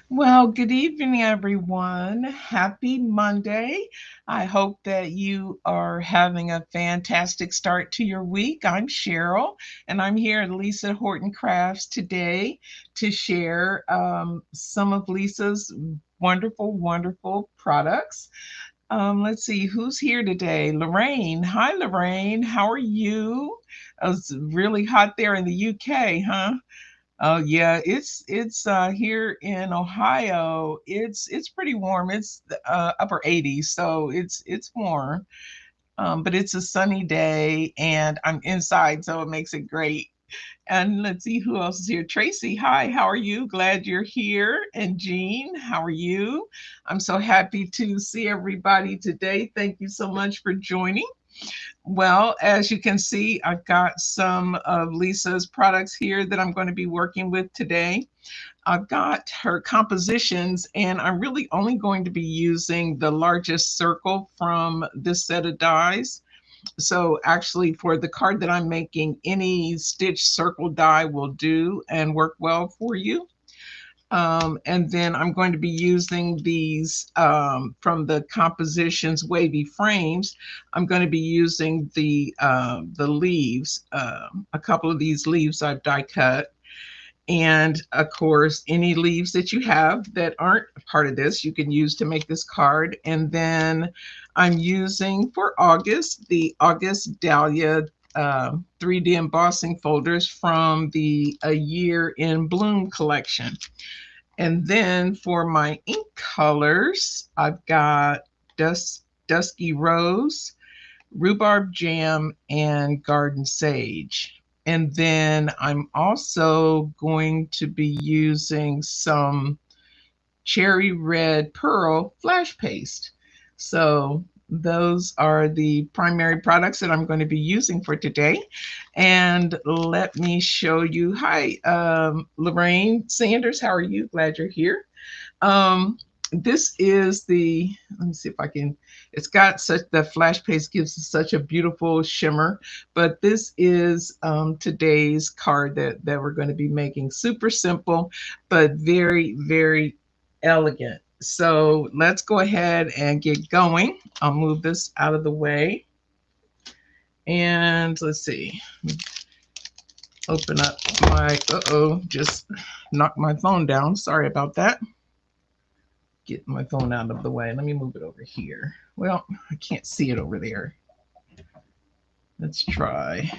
Well, good evening, everyone. Happy Monday. I hope that you are having a fantastic start to your week. I'm Sheryl, and I'm here at Lisa Horton Crafts today to share some of Lisa's wonderful products. Let's see who's here today. Lorraine. Hi, Lorraine. How are you? It's really hot there in the UK, huh? Oh yeah, it's here in Ohio. It's pretty warm. It's upper 80s, so it's warm. But it's a sunny day, and I'm inside, so it makes it great. And let's see who else is here. Tracy, hi, how are you? Glad you're here. And Jean, how are you? I'm so happy to see everybody today. Thank you so much for joining. Well, as you can see, I've got some of Lisa's products here that I'm going to be working with today. I've got her compositions, and I'm really only going to be using the largest circle from this set of dies. So actually, for the card that I'm making, any stitch circle die will do and work well for you. And then I'm going to be using these from the compositions Wavy frames. I'm going to be using the leaves. A couple of these leaves I've die cut. And of course, any leaves that you have that aren't part of this, you can use to make this card. And then I'm using for August, the August Dahlia 3D embossing folders from the A Year in Bloom collection. And then for my ink colors, I've got Dusky Rose, Rhubarb Jam, and Garden Sage. And then I'm also going to be using some Cherry Red Pearl Flash Paste. So those are the primary products that I'm going to be using for today. And let me show you. Hi, Lorraine Sanders. How are you? Glad you're here. Um, this is let me see if I can, it's got such, the flash paste gives us such a beautiful shimmer, but this is today's card that we're going to be making. Super simple, but very elegant. So let's go ahead and get going. I'll move this out of the way. And let's see, open up my, just knocked my phone down. Sorry about that. Get my phone out of the way. Let me move it over here. Well, I can't see it over there. Let's try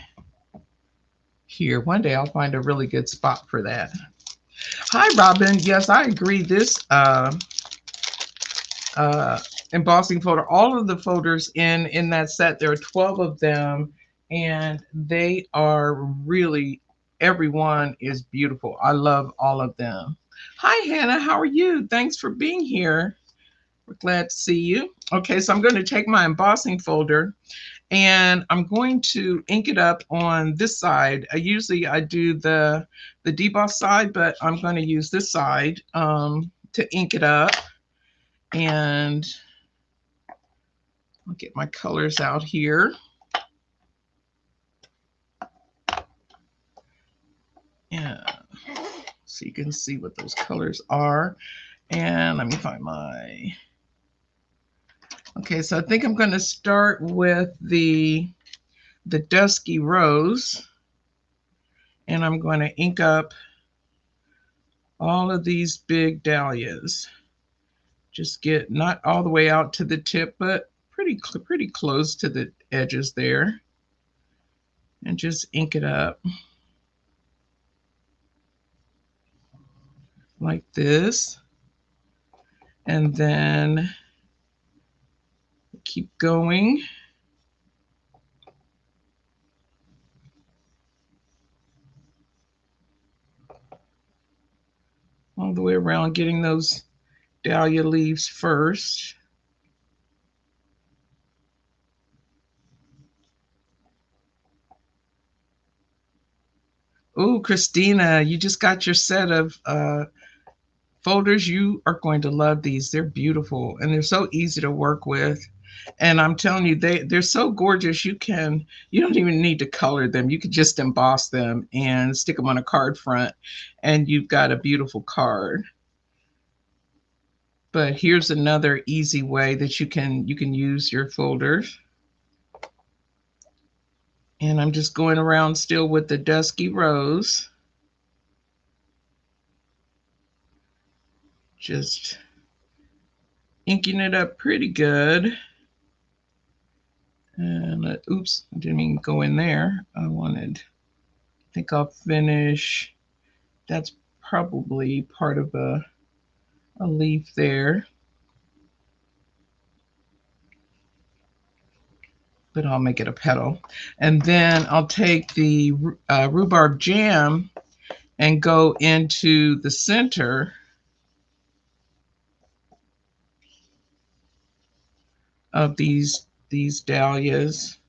here. One day I'll find a really good spot for that. Hi, Robin. Yes, I agree. This uh, embossing folder, all of the folders in that set, there are 12 of them, and they are really, everyone is beautiful. I love all of them. Hi, Hannah. How are you? Thanks for being here. We're glad to see you. Okay, so I'm going to take my embossing folder and I'm going to ink it up on this side. Usually I do the deboss side, but I'm going to use this side to ink it up. And I'll get my colors out here. Yeah, so you can see what those colors are. And let me find my, okay, so I think I'm going to start with the Dusky Rose, and I'm going to ink up all of these big dahlias. Just get not all the way out to the tip, but pretty close to the edges there, and just ink it up like this. And then keep going. All the way around, getting those dahlia leaves first. Oh, Christina, you just got your set of folders. You are going to love these. They're beautiful and they're so easy to work with. And I'm telling you, they're so gorgeous. You don't even need to color them. You could just emboss them and stick them on a card front, and you've got a beautiful card. But here's another easy way that you can use your folders. And I'm just going around still with the Dusky Rose. Just inking it up pretty good. And oops, I didn't even go in there. I think I'll finish. That's probably part of a leaf there. But I'll make it a petal. And then I'll take the Rhubarb Jam and go into the center of these dahlias.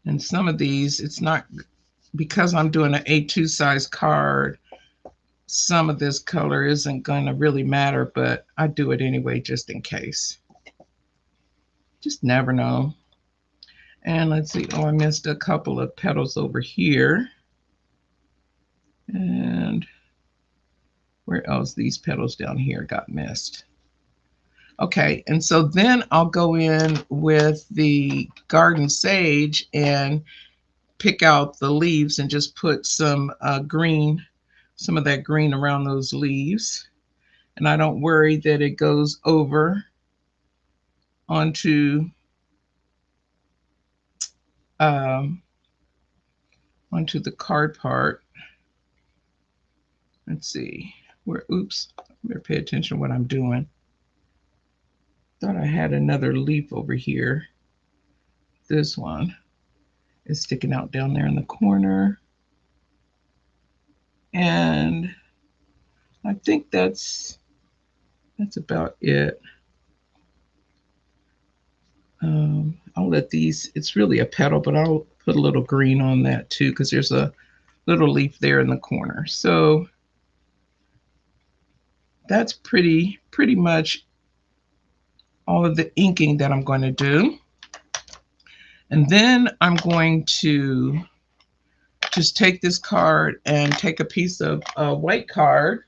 And some of these, it's not, because I'm doing an A2 size card, some of this color isn't going to really matter, but I do it anyway just in case. Just never know. And let's see, oh, I missed a couple of petals over here. And where else? These petals down here got missed. Okay, and so then I'll go in with the garden sage and pick out the leaves and just put some green, some of that green around those leaves. And I don't worry that it goes over onto the card part. Let's see, oops, I better pay attention to what I'm doing. Thought I had another leaf over here. This one is sticking out down there in the corner. And I think that's about it. I'll let these, it's really a petal, but I'll put a little green on that too, because there's a little leaf there in the corner. So that's pretty much all of the inking that I'm going to do. And then I'm going to just take this card and take a piece of white card.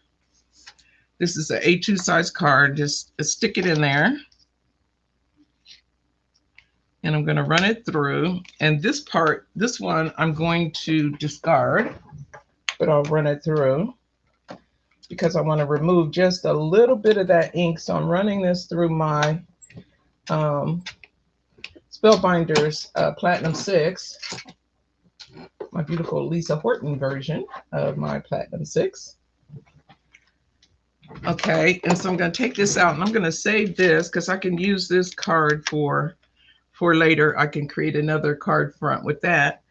This is an A2 size card. Just stick it in there. And I'm going to run it through. And this one, I'm going to discard, but I'll run it through because I want to remove just a little bit of that ink. So I'm running this through my Spellbinders Platinum 6, my beautiful Lisa Horton version of my Platinum 6. Okay, and so I'm going to take this out and I'm going to save this because I can use this card for later. I can create another card front with that.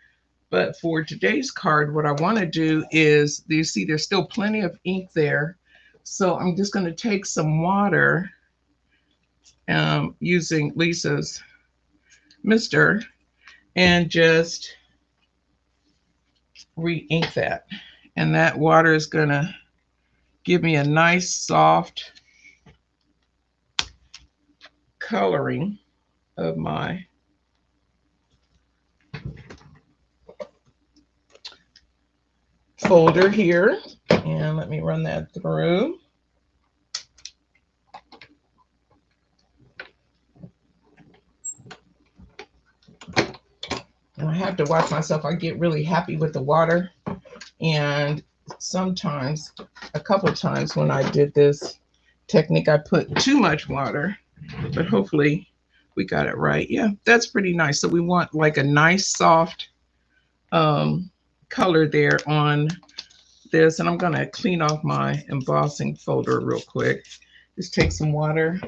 But for today's card, what I want to do is, you see there's still plenty of ink there. So I'm just going to take some water using Lisa's Mister and just re-ink that. And that water is going to give me a nice soft coloring of my folder here. And let me run that through. And I have to watch myself. I get really happy with the water. And sometimes, a couple times when I did this technique, I put too much water. But hopefully we got it right. Yeah, that's pretty nice. So we want like a nice soft color there on this. And I'm going to clean off my embossing folder real quick. Just take some water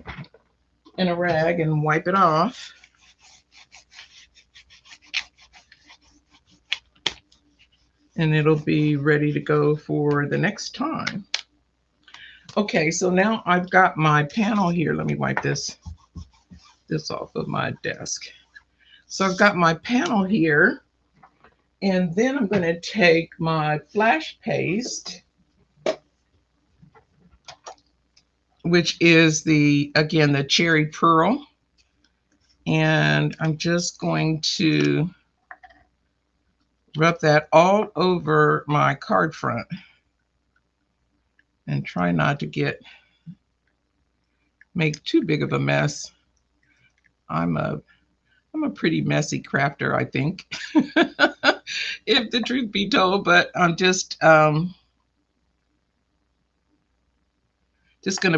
and a rag and wipe it off. And it'll be ready to go for the next time. Okay, so now I've got my panel here. Let me wipe this off of my desk. So I've got my panel here, and then I'm going to take my flash paste, which is again the cherry pearl, and I'm just going to Rub that all over my card front and try not to make too big of a mess. I'm a pretty messy crafter, I think, if the truth be told, but I'm just gonna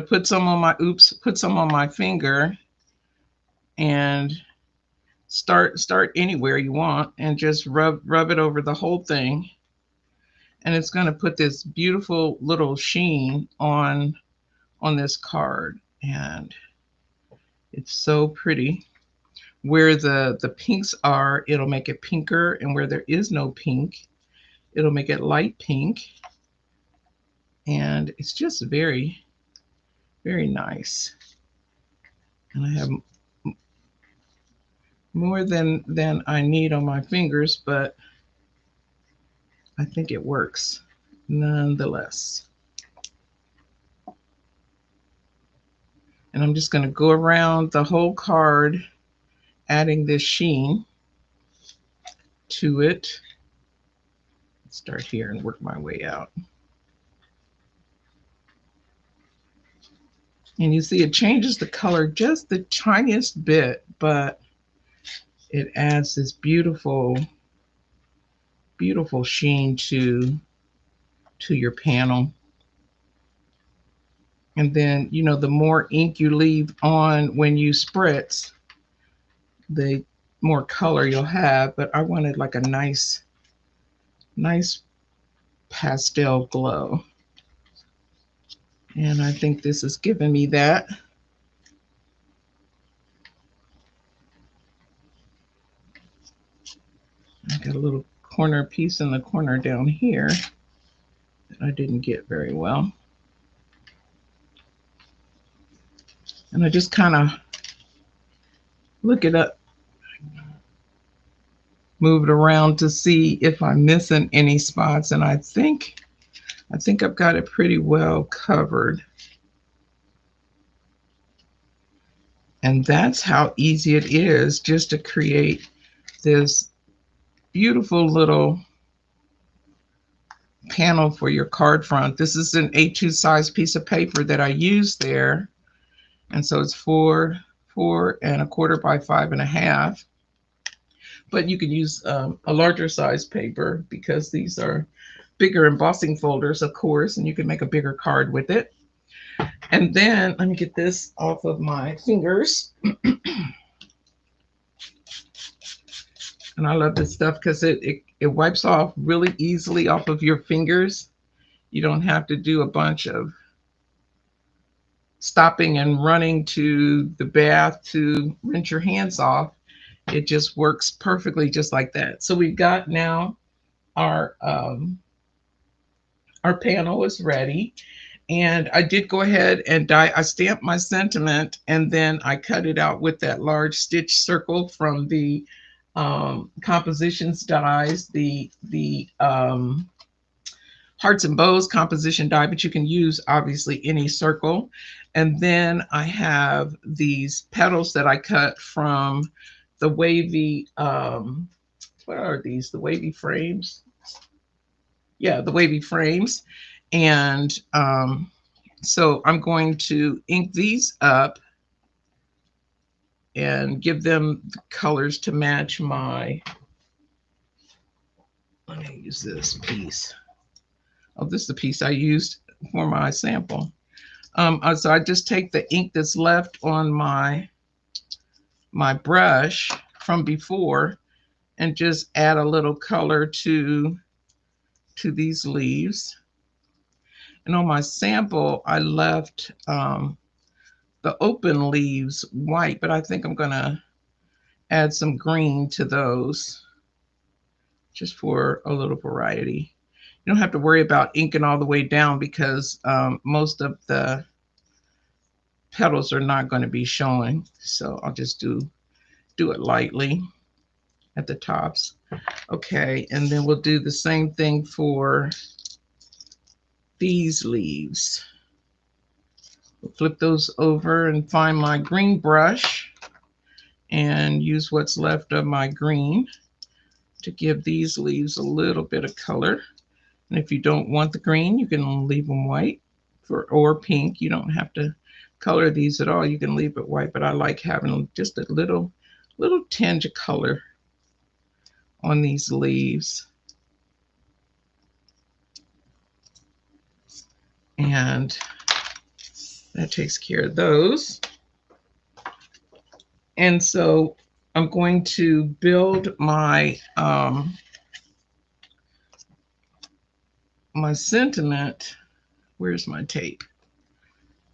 put some on my put some on my finger and start anywhere you want and just rub it over the whole thing. And it's gonna put this beautiful little sheen on this card, and it's so pretty. Where the pinks are, it'll make it pinker, and where there is no pink, it'll make it light pink. And it's just very, very nice. And I have more than I need on my fingers, but I think it works nonetheless. And I'm just going to go around the whole card, adding this sheen to it. Let's start here and work my way out. And you see it changes the color just the tiniest bit, but it adds this beautiful, beautiful sheen to your panel. And then, you know, the more ink you leave on when you spritz, the more color you'll have. But I wanted like a nice pastel glow. And I think this is giving me that. I got a little corner piece in the corner down here that I didn't get very well. And I just kind of look it up, move it around to see if I'm missing any spots. And I think I've got it pretty well covered. And that's how easy it is just to create this beautiful little panel for your card front. This is an A2 size piece of paper that I used there. And so it's 4 1/4 by 5 1/2. But you can use a larger size paper because these are bigger embossing folders, of course, and you can make a bigger card with it. And then let me get this off of my fingers. And I love this stuff because it wipes off really easily off of your fingers. You don't have to do a bunch of stopping and running to the bath to rinse your hands off. It just works perfectly just like that. So we've got now our panel is ready. And I did go ahead and I stamped my sentiment, and then I cut it out with that large stitch circle from the compositions dies, the hearts and bows composition die, but you can use obviously any circle. And then I have these petals that I cut from the Wavy, what are these? The Wavy frames? Yeah, the Wavy frames. And so I'm going to ink these up and give them the colors to match my, let me use this piece. Oh, this is the piece I used for my sample. So I just take the ink that's left on my brush from before and just add a little color to these leaves. And on my sample, I left the open leaves white, but I think I'm gonna add some green to those just for a little variety. You don't have to worry about inking all the way down because most of the petals are not going to be showing. So I'll just do it lightly at the tops. Okay, and then we'll do the same thing for these leaves. We'll flip those over and find my green brush and use what's left of my green to give these leaves a little bit of color. And if you don't want the green, you can leave them white or pink. You don't have to color these at all. You can leave it white, but I like having just a little tinge of color on these leaves. And that takes care of those. And so I'm going to build my my sentiment. Where's my tape?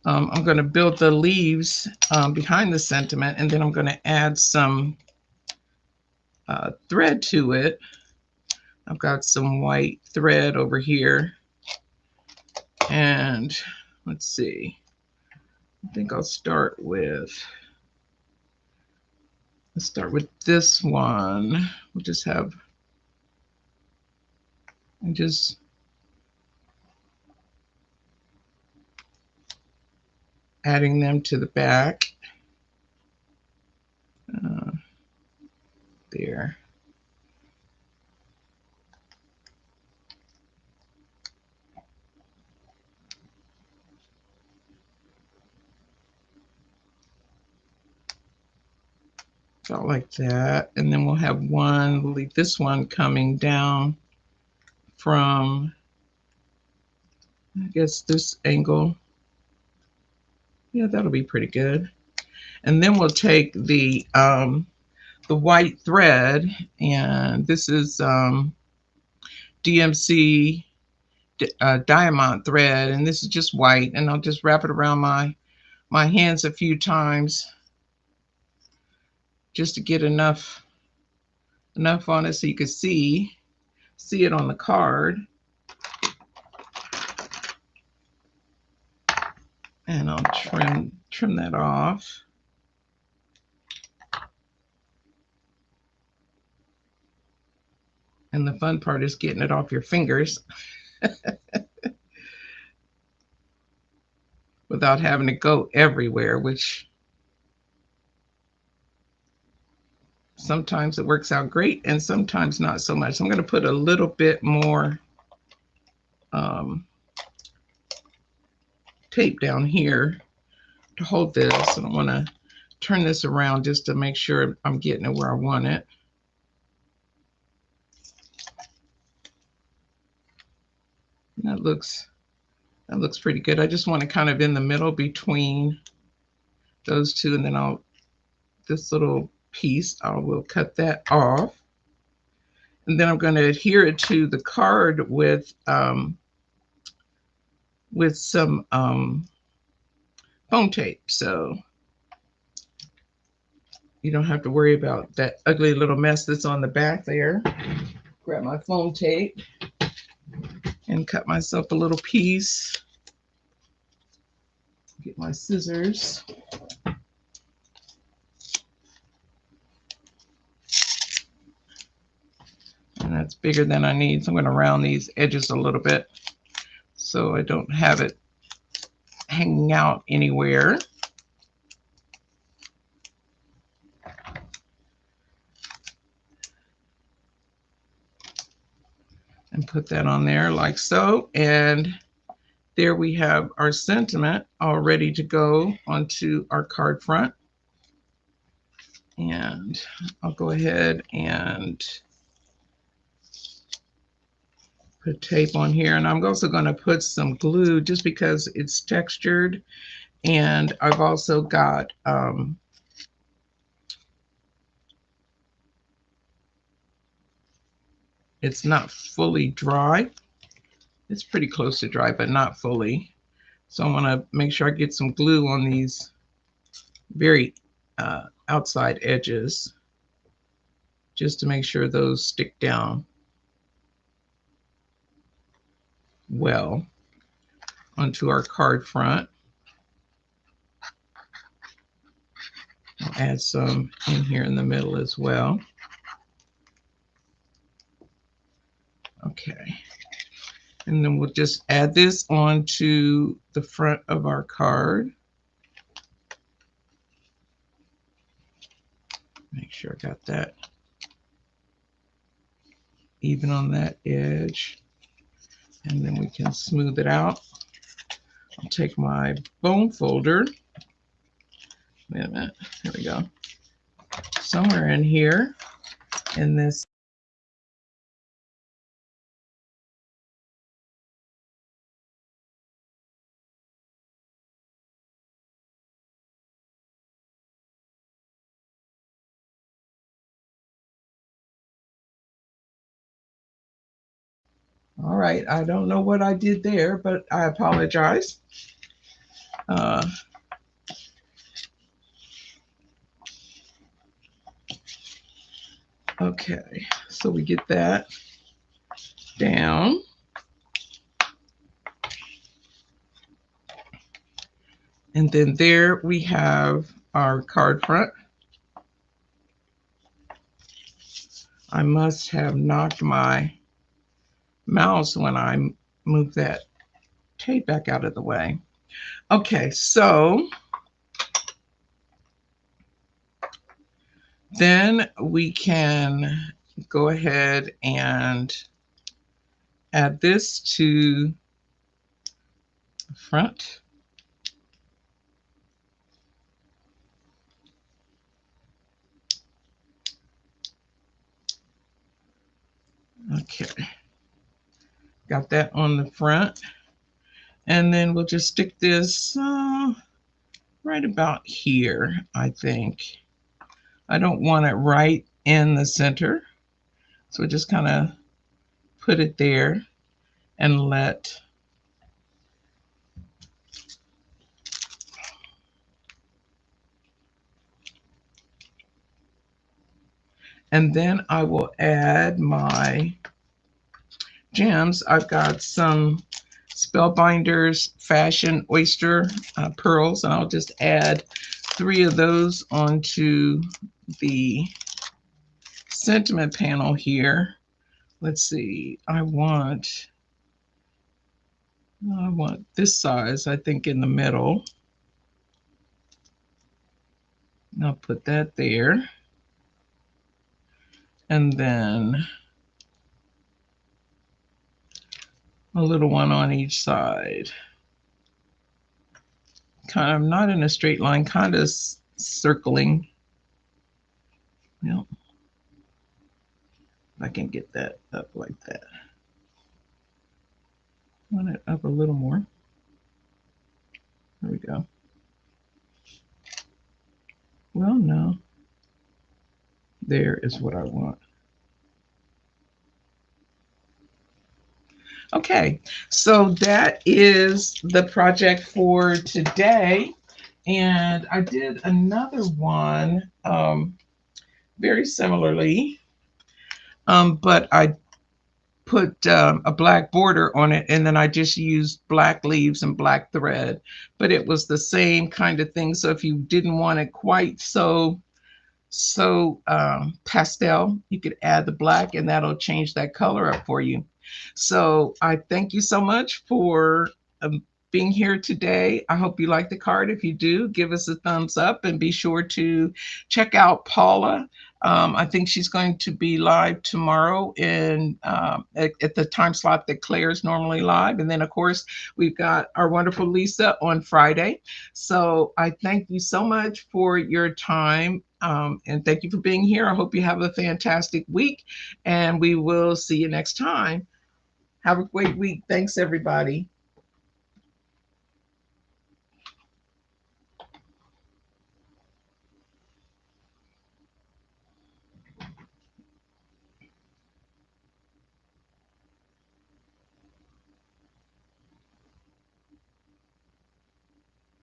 I'm going to build the leaves behind the sentiment, and then I'm going to add some thread to it. I've got some white thread over here, and let's see. I think I'll start with. Let's start with this one. We'll just have. And just adding them to the back. There. About like that. And then we'll have one, we'll leave this one coming down from, I guess, this angle. Yeah, that'll be pretty good. And then we'll take the white thread, and this is DMC diamond thread, and this is just white, and I'll just wrap it around my hands a few times just to get enough on it so you can see it on the card. And I'll trim that off. And the fun part is getting it off your fingers without having to go everywhere, which sometimes it works out great and sometimes not so much. I'm going to put a little bit more tape down here to hold this. I don't want to turn this around just to make sure I'm getting it where I want it. That looks pretty good. I just want it kind of in the middle between those two, and then this little piece, I will cut that off. And then I'm going to adhere it to the card with some foam tape, so you don't have to worry about that ugly little mess that's on the back there. Grab my foam tape and cut myself a little piece. Get my scissors. And that's bigger than I need, so I'm going to round these edges a little bit so I don't have it hanging out anywhere. And put that on there like so. And there we have our sentiment all ready to go onto our card front. And I'll go ahead and put tape on here. And I'm also going to put some glue just because it's textured. And I've also got it's not fully dry. It's pretty close to dry, but not fully. So I want to make sure I get some glue on these very outside edges, just to make sure those stick down well onto our card front. I'll add some in here in the middle as well. Okay. And then we'll just add this onto the front of our card. Make sure I got that even on that edge. And then we can smooth it out. I'll take my bone folder. Wait a minute. Here we go. Somewhere in here in this. All right. I don't know what I did there, but I apologize. Uh, okay. So we get that down. And then there we have our card front. I must have knocked my mouse when I moved that tape back out of the way. Okay, so then we can go ahead and add this to the front. Okay, got that on the front. And then we'll just stick this right about here, I think. I don't want it right in the center. So just kind of put it there and let and then I will add my gems. I've got some Spellbinders Fashion Oyster pearls, and I'll just add 3 of those onto the sentiment panel here. Let's see, I want this size, I think, in the middle. I'll put that there. And then a little one on each side. Kind of not in a straight line, kind of circling. Yep. I can get that up like that. Want it up a little more. There we go. Well, no. There is what I want. Okay, so that is the project for today. And I did another one very similarly, but I put a black border on it, and then I just used black leaves and black thread. But it was the same kind of thing. So if you didn't want it quite so pastel, you could add the black, and that'll change that color up for you. So I thank you so much for being here today. I hope you like the card. If you do, give us a thumbs up, and be sure to check out Paula. I think she's going to be live tomorrow at the time slot that Claire's normally live. And then, of course, we've got our wonderful Lisa on Friday. So I thank you so much for your time. And thank you for being here. I hope you have a fantastic week, and we will see you next time. Have a great week. Thanks, everybody.